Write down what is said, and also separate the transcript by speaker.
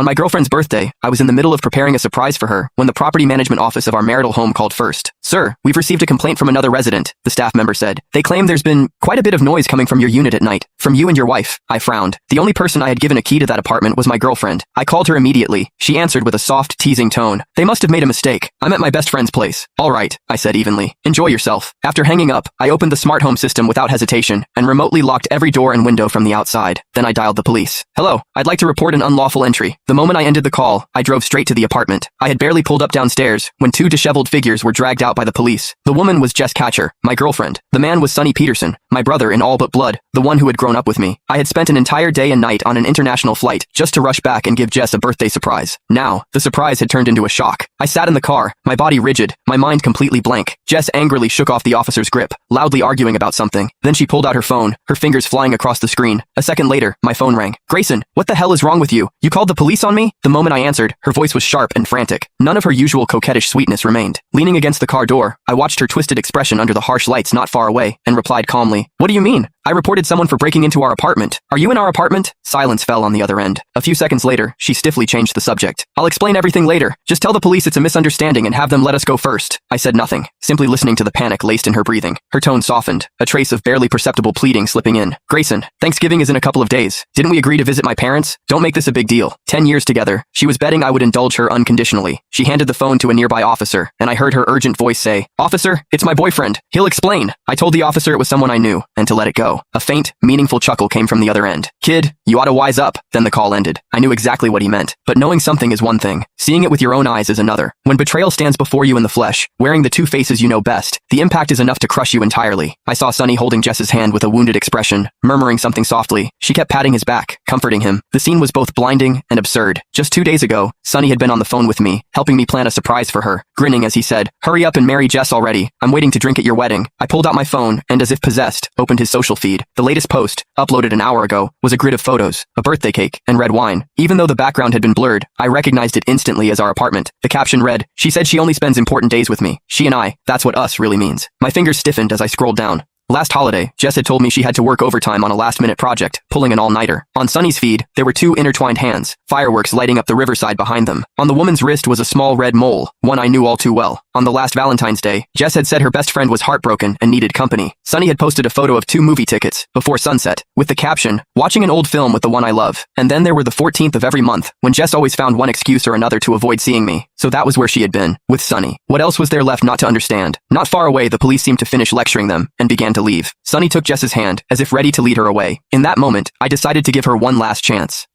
Speaker 1: On my girlfriend's birthday, I was in the middle of preparing a surprise for her when the property management office of our marital home called first. Sir, we've received a complaint from another resident, the staff member said. They claim there's been quite a bit of noise coming from your unit at night. From you and your wife. I frowned. The only person I had given a key to that apartment was my girlfriend. I called her immediately. She answered with a soft, teasing tone. They must have made a mistake. I'm at my best friend's place. All right, I said evenly. Enjoy yourself. After hanging up, I opened the smart home system without hesitation and remotely locked every door and window from the outside. Then I dialed the police. Hello, I'd like to report an unlawful entry. The moment I ended the call, I drove straight to the apartment. I had barely pulled up downstairs when two disheveled figures were dragged out by the police. The woman was Jess Catcher, my girlfriend. The man was Sonny Peterson, my brother in all but blood, the one who had grown up with me. I had spent an entire day and night on an international flight just to rush back and give Jess a birthday surprise. Now, the surprise had turned into a shock. I sat in the car, my body rigid, my mind completely blank. Jess angrily shook off the officer's grip, loudly arguing about something. Then she pulled out her phone, her fingers flying across the screen. A second later, my phone rang. Grayson, what the hell is wrong with you? You called the police on me? The moment I answered, her voice was sharp and frantic. None of her usual coquettish sweetness remained. Leaning against the car door, I watched her twisted expression under the harsh lights not far away, and replied calmly, What do you mean? I reported someone for breaking into our apartment. Are you in our apartment? Silence fell on the other end. A few seconds later, she stiffly changed the subject. I'll explain everything later. Just tell the police it's a misunderstanding and have them let us go first. I said nothing, simply listening to the panic laced in her breathing. Her tone softened, a trace of barely perceptible pleading slipping in. Grayson, Thanksgiving is in a couple of days. Didn't we agree to visit my parents? Don't make this a big deal. 10 years together. She was betting I would indulge her unconditionally. She handed the phone to a nearby officer, and I heard her urgent voice say, Officer, it's my boyfriend. He'll explain. I told the officer it was someone I knew, and to let it go. A faint, meaningful chuckle came from the other end. Kid, you ought to wise up. Then the call ended. I knew exactly what he meant. But knowing something is one thing. Seeing it with your own eyes is another. When betrayal stands before you in the flesh, wearing the two faces you know best, the impact is enough to crush you entirely. I saw Sonny holding Jess's hand with a wounded expression, murmuring something softly. She kept patting his back, comforting him. The scene was both blinding and absurd. Just 2 days ago, Sonny had been on the phone with me, helping me plan a surprise for her, grinning as he said, Hurry up and marry Jess already. I'm waiting to drink at your wedding. I pulled out my phone and, as if possessed, opened his social feed. The latest post, uploaded an hour ago, was a grid of photos, a birthday cake, and red wine. Even though the background had been blurred, I recognized it instantly as our apartment. The caption read, She said she only spends important days with me. She and I, that's what us really means. My fingers stiffened as I scrolled down. Last holiday, Jess had told me she had to work overtime on a last-minute project, pulling an all-nighter. On Sonny's feed, there were two intertwined hands, fireworks lighting up the riverside behind them. On the woman's wrist was a small red mole, one I knew all too well. On the last Valentine's Day, Jess had said her best friend was heartbroken and needed company. Sonny had posted a photo of 2 movie tickets, before sunset, with the caption, Watching an old film with the one I love. And then there were the 14th of every month, when Jess always found one excuse or another to avoid seeing me. So that was where she had been, with Sonny. What else was there left not to understand? Not far away, the police seemed to finish lecturing them, and began to leave. Sonny took Jess's hand, as if ready to lead her away. In that moment, I decided to give her one last chance.